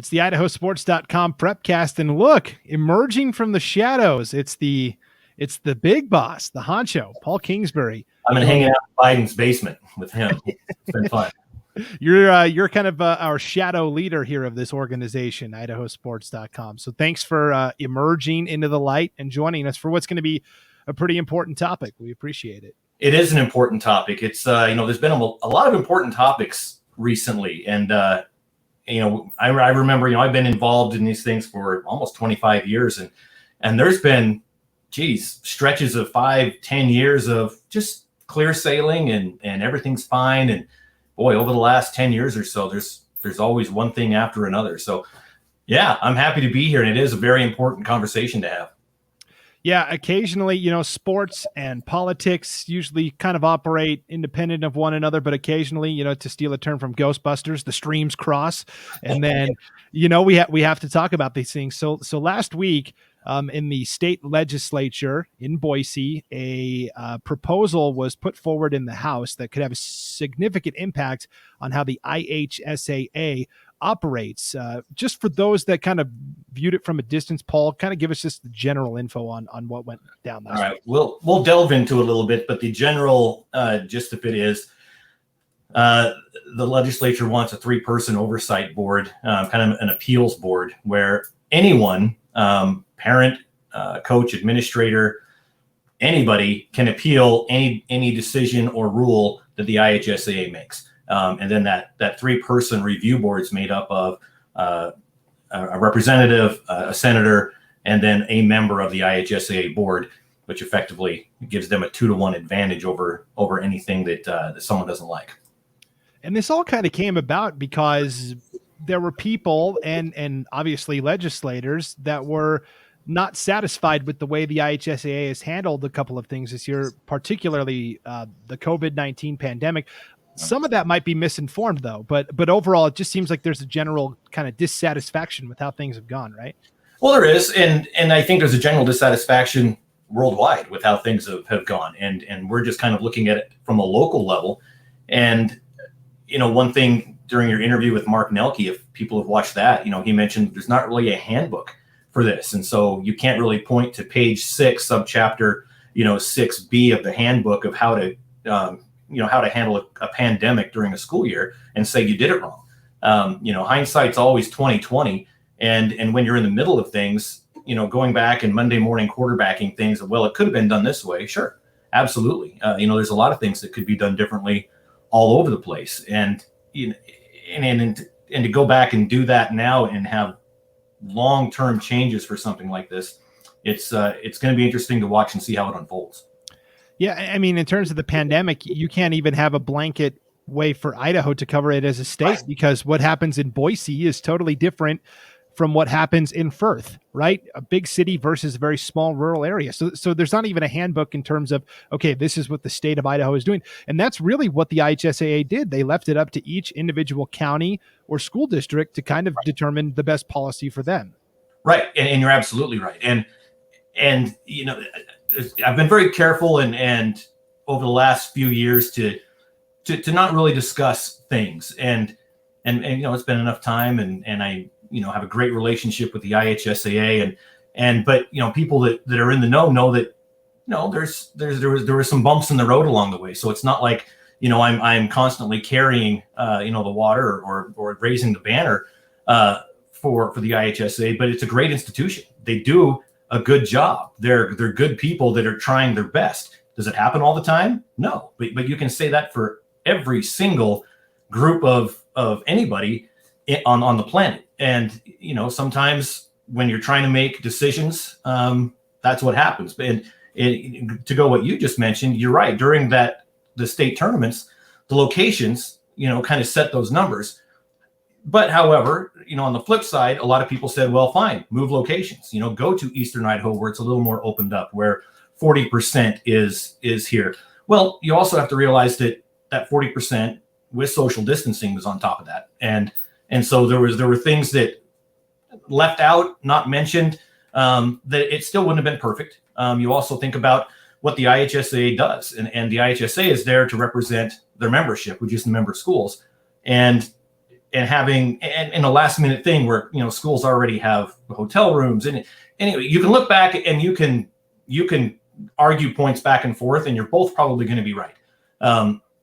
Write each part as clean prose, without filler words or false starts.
It's the IdahoSports.com Prepcast, and look, emerging from the shadows, it's the big boss, the honcho, Paul Kingsbury. I've been hanging out in Biden's basement with him. It's been fun. You're kind of our shadow leader here of this organization, IdahoSports.com. So thanks for emerging into the light and joining us for what's going to be a pretty important topic. We appreciate it. It is an important topic. It's there's been a lot of important topics recently, and I remember I've been involved in these things for almost 25 years, and there's been stretches of 5-10 years of just clear sailing and everything's fine. And boy, over the last 10 years or so, there's always one thing after another. So yeah, I'm happy to be here, and it is a very important conversation to have. Yeah, occasionally, sports and politics usually kind of operate independent of one another, but occasionally, to steal a term from Ghostbusters, the streams cross, and then, we have to talk about these things. So last week, in the state legislature in Boise, a proposal was put forward in the House that could have a significant impact on how the IHSAA operates. Just for those that kind of viewed it from a distance, Paul, kind of give us just the general info on what went down last week. We'll delve into it a little bit, but the general gist of it is the legislature wants a 3-person oversight board, kind of an appeals board, where anyone, parent, coach, administrator, anybody can appeal any decision or rule that the IHSAA makes. And then that 3-person review board is made up of a representative, a senator, and then a member of the IHSAA board, which effectively gives them a 2-to-1 advantage over anything that someone doesn't like. And this all kind of came about because there were people and obviously legislators that were not satisfied with the way the IHSAA has handled a couple of things this year, particularly the COVID-19 pandemic. Some of that might be misinformed, though, but overall, it just seems like there's a general kind of dissatisfaction with how things have gone, right? Well, there is, and I think there's a general dissatisfaction worldwide with how things have gone, and we're just kind of looking at it from a local level. And one thing during your interview with Mark Nelke, if people have watched that, he mentioned there's not really a handbook for this, and so you can't really point to page 6, subchapter 6B of the handbook of how to how to handle a pandemic during a school year and say you did it wrong. Hindsight's always 20/20. And when you're in the middle of things, going back and Monday morning quarterbacking things, well, it could have been done this way. Sure. Absolutely. There's a lot of things that could be done differently all over the place. And to go back and do that now and have long-term changes for something like this, it's going to be interesting to watch and see how it unfolds. Yeah, I mean, in terms of the pandemic, you can't even have a blanket way for Idaho to cover it as a state, because what happens in Boise is totally different from what happens in Firth, right? A big city versus a very small rural area. So there's not even a handbook in terms of, okay, this is what the state of Idaho is doing. And that's really what the IHSAA did. They left it up to each individual county or school district to kind of determine the best policy for them. Right. And you're absolutely right. And I've been very careful and over the last few years to not really discuss things. And it's been enough time, and I have a great relationship with the IHSAA, but people that are in the know that there were some bumps in the road along the way. So it's not like I'm constantly carrying the water or raising the banner for the IHSAA, but it's a great institution. They do a good job. They're good people that are trying their best. Does it happen all the time? No, but you can say that for every single group of anybody on the planet. And sometimes when you're trying to make decisions, that's what happens. But to go what you just mentioned, you're right. During the state tournaments, the locations kind of set those numbers. But however, on the flip side, a lot of people said, well, fine, move locations, go to Eastern Idaho where it's a little more opened up, where 40% is here. Well, you also have to realize that 40% with social distancing was on top of that. And so there were things that left out, not mentioned, that it still wouldn't have been perfect. You also think about what the IHSAA does, and the IHSAA is there to represent their membership, which is the member schools. And and having and in a last minute thing where schools already have hotel rooms. And anyway, you can look back and you can argue points back and forth, and you're both probably going to be right.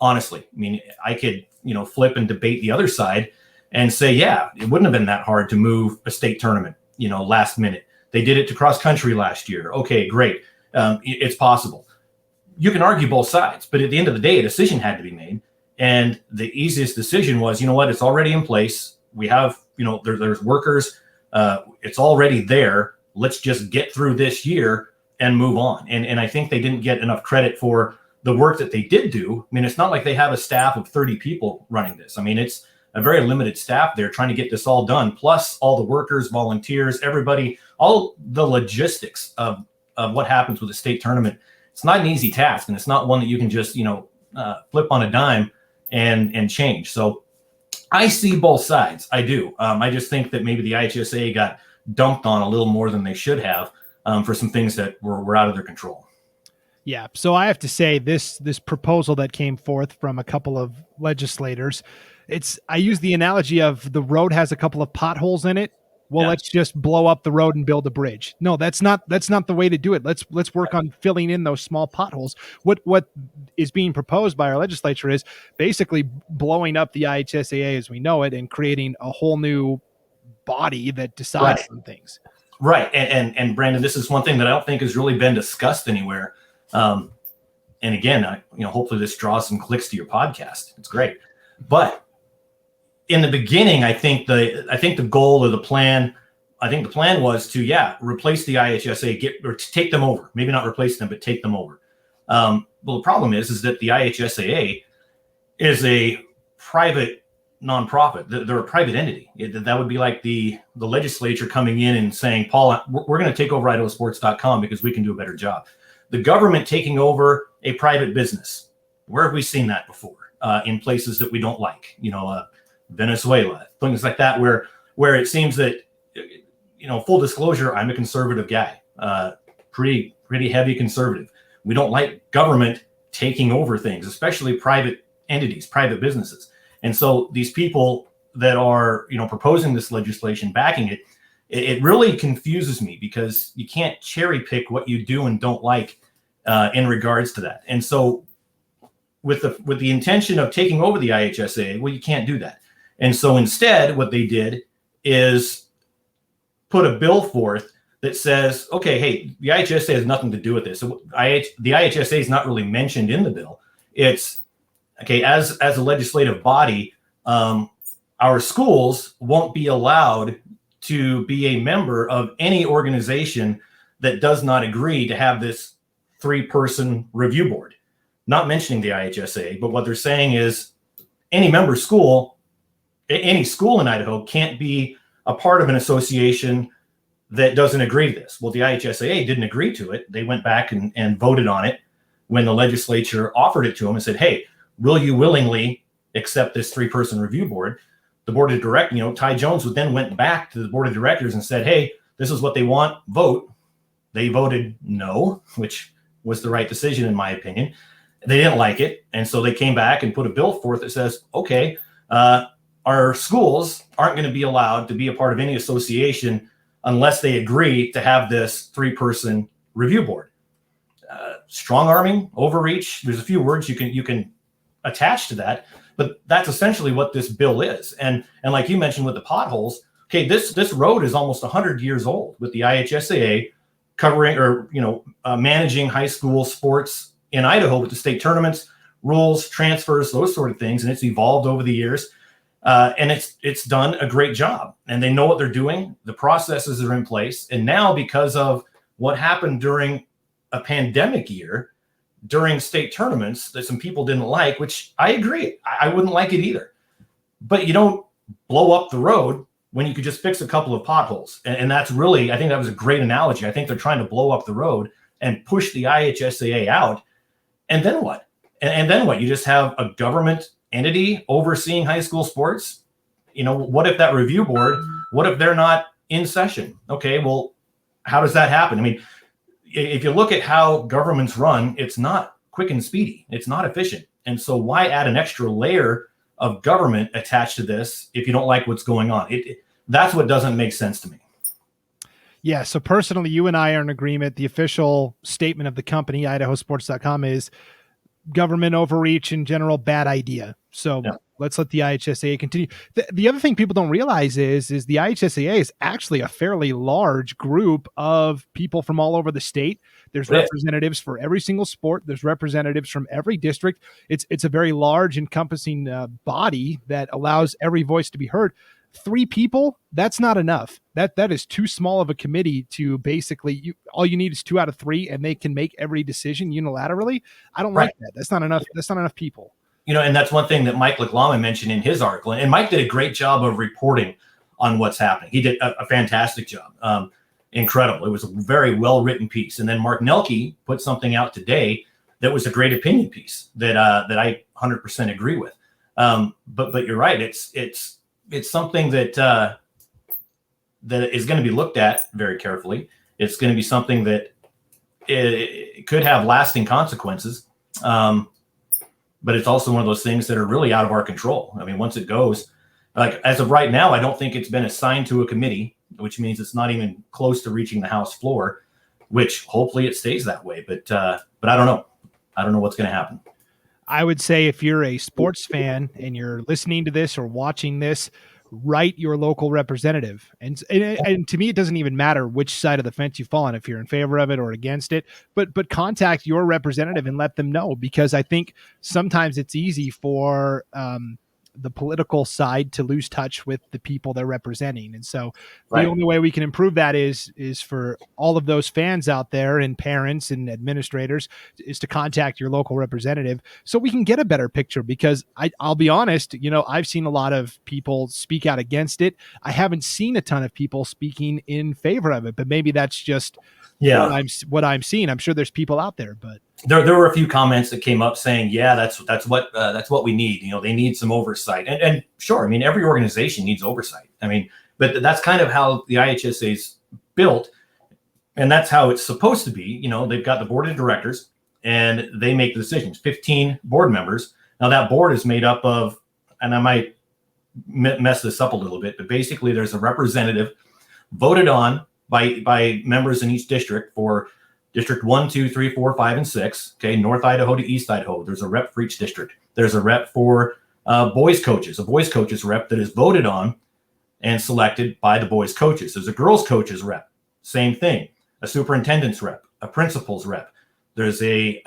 Honestly, I mean, I could flip and debate the other side and say, yeah, it wouldn't have been that hard to move a state tournament last minute. They did it to cross country last year. Okay, great. It's possible. You can argue both sides, but at the end of the day, a decision had to be made. And the easiest decision was, what, it's already in place. We have, there's workers. It's already there. Let's just get through this year and move on. And I think they didn't get enough credit for the work that they did do. I mean, it's not like they have a staff of 30 people running this. I mean, it's a very limited staff there trying to get this all done, plus all the workers, volunteers, everybody, all the logistics of what happens with a state tournament. It's not an easy task, and it's not one that you can just, flip on a dime and change. So I see both sides. I do. I just think that maybe the IHSAA got dumped on a little more than they should have for some things that were out of their control. Yeah. So I have to say this proposal that came forth from a couple of legislators, I use the analogy of the road has a couple of potholes in it. Well, let's just blow up the road and build a bridge. No, that's not the way to do it. Let's work on filling in those small potholes. What is being proposed by our legislature is basically blowing up the IHSAA as we know it and creating a whole new body that decides on things. Right. And Brandon, this is one thing that I don't think has really been discussed anywhere. And again, hopefully this draws some clicks to your podcast. It's great. But in the beginning, I think the goal or the plan was to, replace the IHSAA, or to take them over. Maybe not replace them, but take them over. Well, the problem is that the IHSAA is a private nonprofit. They're a private entity. That would be like the legislature coming in and saying, Paul, we're going to take over IdahoSports.com because we can do a better job. The government taking over a private business. Where have we seen that before? In places that we don't like, Venezuela, things like that, where it seems that, full disclosure, I'm a conservative guy, pretty heavy conservative. We don't like government taking over things, especially private entities, private businesses. And so these people that are, proposing this legislation, backing it, it really confuses me because you can't cherry pick what you do and don't like in regards to that. And so with the intention of taking over the IHSAA, well, you can't do that. And so instead, what they did is put a bill forth that says, okay, hey, the IHSAA has nothing to do with this. So the IHSAA is not really mentioned in the bill. It's, okay, as a legislative body, our schools won't be allowed to be a member of any organization that does not agree to have this 3-person review board. Not mentioning the IHSAA, but what they're saying is any member school, any school in Idaho can't be a part of an association that doesn't agree to this. Well, the IHSAA didn't agree to it. They went back and voted on it when the legislature offered it to them and said, hey, will you willingly accept this 3-person review board? The board of directors, Ty Jones then went back to the board of directors and said, hey, this is what they want, vote. They voted no, which was the right decision in my opinion. They didn't like it. And so they came back and put a bill forth that says, okay, our schools aren't going to be allowed to be a part of any association unless they agree to have this 3-person review board. Strong arming, overreach. There's a few words you can attach to that, but that's essentially what this bill is. And like you mentioned with the potholes, okay, this road is almost 100 years old with the IHSAA covering or managing high school sports in Idaho with the state tournaments, rules, transfers, those sort of things, and it's evolved over the years. And it's done a great job, and they know what they're doing. The processes are in place. And now, because of what happened during a pandemic year, during state tournaments that some people didn't like, which I agree, I wouldn't like it either. But you don't blow up the road when you could just fix a couple of potholes. And that's really, I think that was a great analogy. I think they're trying to blow up the road and push the IHSAA out. And then what? And then what? You just have a government entity overseeing high school sports. What if that review board, what if they're not in session? Okay, well, how does that happen? I mean, if you look at how governments run, it's not quick and speedy. It's not efficient. And so why add an extra layer of government attached to this if you don't like what's going on. That's what doesn't make sense to me. Yeah. So personally, you and I are in agreement. The official statement of the company, IdahoSports.com, is government overreach in general, bad idea. So let's let the IHSAA continue. The other thing people don't realize is the IHSAA is actually a fairly large group of people from all over the state. There's representatives for every single sport. There's representatives from every district. It's a very large, encompassing body that allows every voice to be heard. 3 people, that's not enough. That is too small of a committee to basically, all you need is 2 out of 3 and they can make every decision unilaterally. I don't like that. That's not enough. That's not enough people. And that's one thing that Mike Laclama mentioned in his article. And Mike did a great job of reporting on what's happening. He did a fantastic job. Incredible. It was a very well-written piece. And then Mark Nelke put something out today that was a great opinion piece that I 100% agree with. But you're right. It's something that is going to be looked at very carefully. It's going to be something that it could have lasting consequences. But it's also one of those things that are really out of our control. I mean, once it goes, like as of right now, I don't think it's been assigned to a committee, which means it's not even close to reaching the House floor, which hopefully it stays that way. But I don't know. I don't know what's going to happen. I would say if you're a sports fan and you're listening to this or watching this, write your local representative. And to me, it doesn't even matter which side of the fence you fall on, if you're in favor of it or against it, but contact your representative and let them know, because I think sometimes it's easy for the political side to lose touch with the people they're representing. And so the only way we can improve that is for all of those fans out there and parents and administrators is to contact your local representative so we can get a better picture. Because I'll be honest, I've seen a lot of people speak out against it. I haven't seen a ton of people speaking in favor of it, but maybe that's just what I'm seeing. I'm sure there's people out there, but there were a few comments that came up saying, that's what we need. They need some oversight, and sure. I mean, every organization needs oversight. I mean, but that's kind of how the IHSAA is built, and that's how it's supposed to be. They've got the board of directors, and they make the decisions. 15 board members. Now that board is made up of, and I might mess this up a little bit, but basically there's a representative voted on by members in each district for District 1, 2, 3, 4, 5, and 6. Okay, North Idaho to East Idaho. There's a rep for each district. There's a rep for boys coaches, a boys coaches rep that is voted on and selected by the boys coaches. There's a girls coaches rep. Same thing. A superintendent's rep, a principal's rep. There's a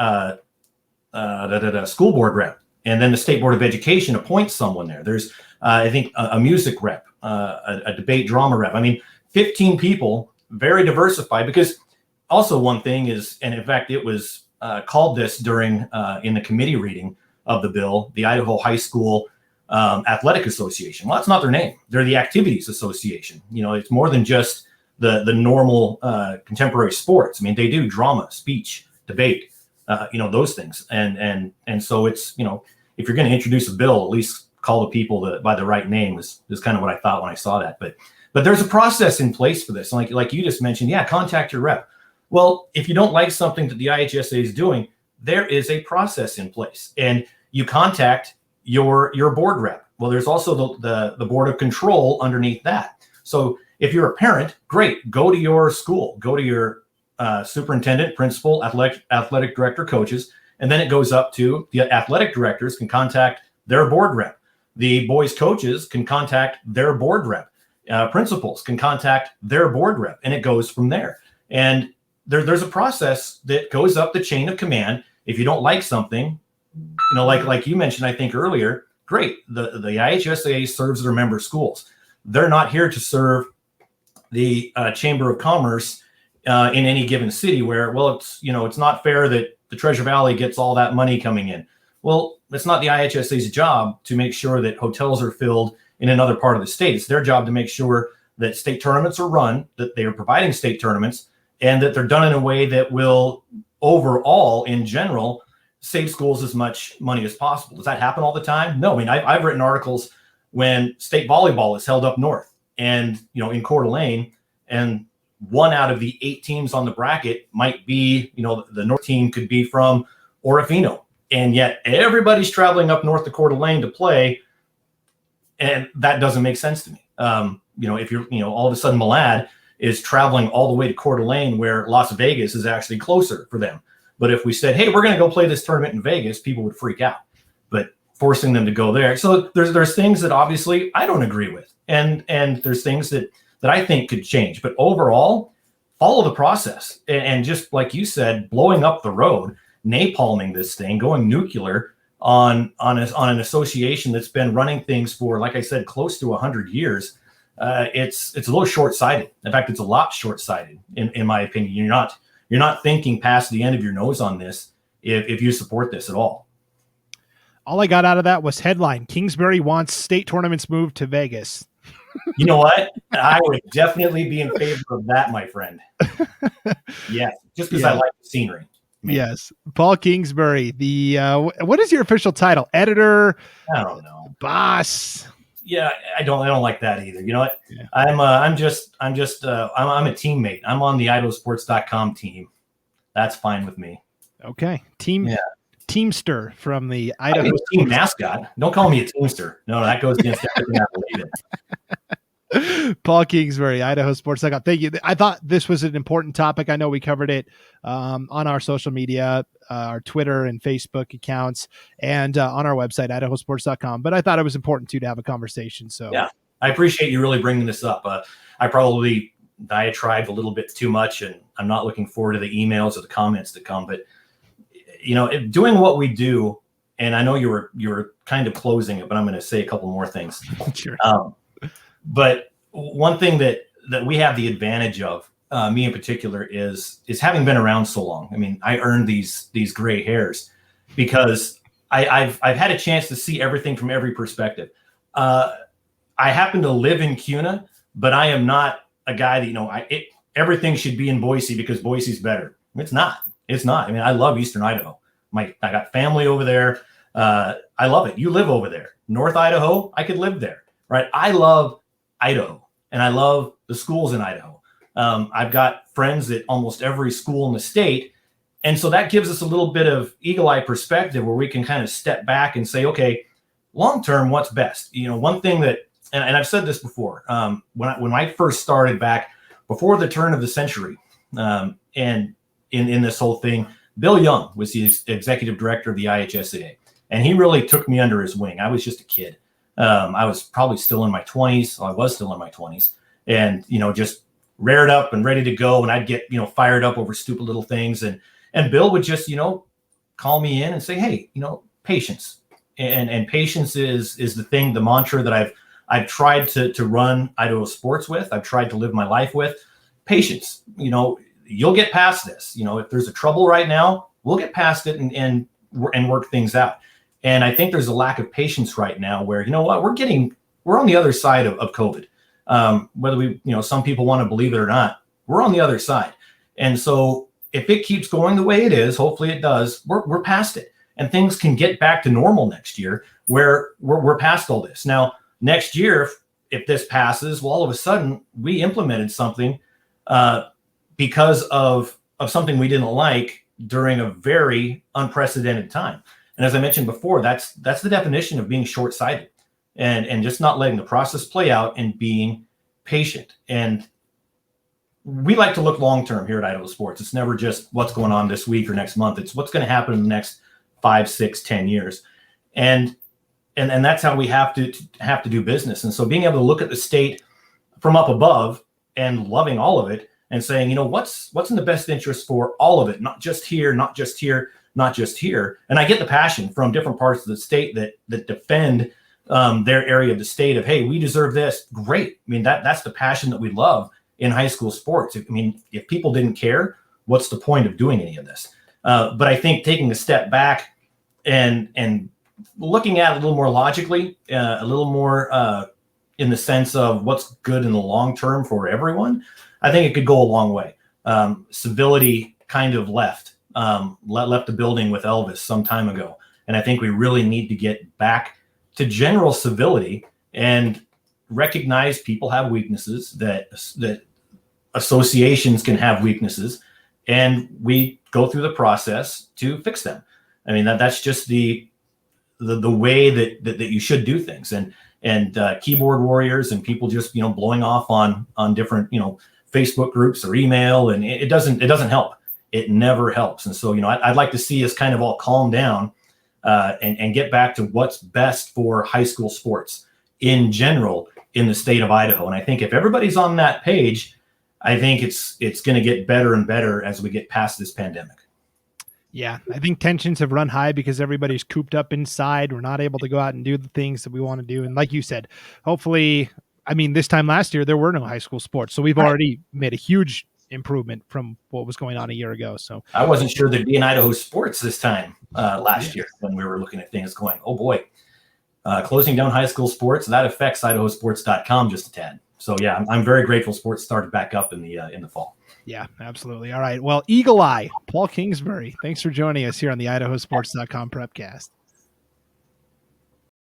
school board rep, and then the State Board of Education appoints someone there. There's I think a music rep, a debate drama rep. I mean, 15 people, very diversified. Because also one thing is, and in fact, it was called this during in the committee reading of the bill, the Idaho High School Athletic Association. Well, that's not their name. They're the Activities Association. It's more than just the normal contemporary sports. I mean, they do drama, speech, debate, those things. And so it's, if you're going to introduce a bill, at least call the people by the right name is kind of what I thought when I saw that. But there's a process in place for this. Like you just mentioned, contact your rep. Well, if you don't like something that the IHSAA is doing, there is a process in place, and you contact your board rep. Well, there's also the board of control underneath that. So if you're a parent, great, go to your school, go to your superintendent, principal, athletic director, coaches, and then it goes up to the athletic directors can contact their board rep. The boys coaches can contact their board rep. Principals can contact their board rep, and it goes from there. And there's a process that goes up the chain of command. If you don't like something, like you mentioned, I think earlier, great. The IHSAA serves their member schools. They're not here to serve the Chamber of Commerce in any given city where, it's not fair that the Treasure Valley gets all that money coming in. Well, it's not the IHSAA's job to make sure that hotels are filled in another part of the state. It's their job to make sure that state tournaments are run, that they are providing state tournaments, and that they're done in a way that will overall, in general, save schools as much money as possible. Does that happen all the time? No. I mean, I've written articles when state volleyball is held up north and, in Coeur d'Alene, and 1 out of the 8 teams on the bracket might be, the north team could be from Orofino. And yet everybody's traveling up north to Coeur d'Alene to play And that doesn't make sense to me. If you're, all of a sudden Malad is traveling all the way to Coeur d'Alene where Las Vegas is actually closer for them. But if we said, hey, we're going to go play this tournament in Vegas, people would freak out. But forcing them to go there. So there's things that obviously I don't agree with. And there's things that I think could change. But overall, follow the process. And just like you said, blowing up the road, napalming this thing, going nuclear on an association that's been running things for, like I said, close to 100 years. It's a little short-sighted. In fact, it's a lot short-sighted, in my opinion. You're not thinking past the end of your nose on this if you support this at all. All I got out of that was headline: Kingsbury wants state tournaments moved to Vegas. You know what? I would definitely be in favor of that, my friend. Yes, just because I like the scenery. Maybe. Yes, Paul Kingsbury. The what is your official title? Editor? I don't know. Boss? Yeah, I don't like that either. You know what? Yeah. I'm a teammate. I'm on the IdahoSports.com team. That's fine with me. Okay, Teamster from the Idaho team mascot. Don't call me a Teamster. No, that goes against everything I believe in. Paul Kingsbury, IdahoSports.com. Thank you. I thought this was an important topic. I know we covered it on our social media, our Twitter and Facebook accounts, and on our website, IdahoSports.com. But I thought it was important too to have a conversation. So yeah, I appreciate you really bringing this up. I probably diatribed a little bit too much, and I'm not looking forward to the emails or the comments to come. But doing what we do, and I know you were kind of closing it, but I'm going to say a couple more things. Sure. But one thing that we have the advantage of, me in particular, is having been around so long. I mean, I earned these gray hairs because I've had a chance to see everything from every perspective. I happen to live in Kuna, but I am not a guy that everything should be in Boise because Boise's better. It's not. I mean, I love Eastern Idaho. I got family over there. I love it. You live over there. North Idaho, I could live there, right? I love Idaho, and I love the schools in Idaho. I've got friends at almost every school in the state. And so that gives us a little bit of eagle eye perspective where we can kind of step back and say, okay, long-term, what's best? One thing that, and I've said this before, when I first started back before the turn of the century, and in this whole thing, Bill Young was the executive director of the IHSAA, and he really took me under his wing. I was just a kid. I was probably still in my 20s. I was still in my 20s, and just rared up and ready to go. And I'd get fired up over stupid little things, and Bill would just call me in and say, hey, patience, and patience is the thing, the mantra that I've tried to run Idaho sports with. I've tried to live my life with. Patience. You'll get past this. If there's a trouble right now, we'll get past it and work things out. And I think there's a lack of patience right now where, we're on the other side of COVID. Whether we, some people want to believe it or not, we're on the other side. And so if it keeps going the way it is, hopefully it does, we're past it. And things can get back to normal next year where we're past all this. Now, next year, if this passes, well, all of a sudden we implemented something because of something we didn't like during a very unprecedented time. And as I mentioned before, that's the definition of being short-sighted and just not letting the process play out and being patient. And we like to look long-term here at Idaho Sports. It's never just what's going on this week or next month. It's what's going to happen in the next 5, 6, 10 years. And that's how we have to do business. And so being able to look at the state from up above and loving all of it, and saying, what's in the best interest for all of it, not just here, not just here, not just here. And I get the passion from different parts of the state that defend their area of the state of, hey, we deserve this. Great. I mean, that's the passion that we love in high school sports. I mean, if people didn't care, what's the point of doing any of this? But I think taking a step back and looking at it a little more logically, a little more in the sense of what's good in the long term for everyone, I think it could go a long way. Civility kind of left the building with Elvis some time ago. And I think we really need to get back to general civility and recognize people have weaknesses, that associations can have weaknesses, and we go through the process to fix them. I mean, that's just the way that you should do things. And keyboard warriors and people just, blowing off on different, Facebook groups or email. And it doesn't help. It never helps. And so, I'd like to see us kind of all calm down and get back to what's best for high school sports in general in the state of Idaho. And I think if everybody's on that page, I think it's going to get better and better as we get past this pandemic. Yeah, I think tensions have run high because everybody's cooped up inside. We're not able to go out and do the things that we want to do. And like you said, hopefully, this time last year, there were no high school sports. So we've already made a huge improvement from what was going on a year ago. So I wasn't sure there'd be an Idaho Sports this time last year when we were looking at things going, oh boy, closing down high school sports, that affects IdahoSports.com just a tad. So yeah, I'm very grateful sports started back up in the fall. Yeah, absolutely. All right. Well, Eagle Eye, Paul Kingsbury, thanks for joining us here on the IdahoSports.com Prepcast.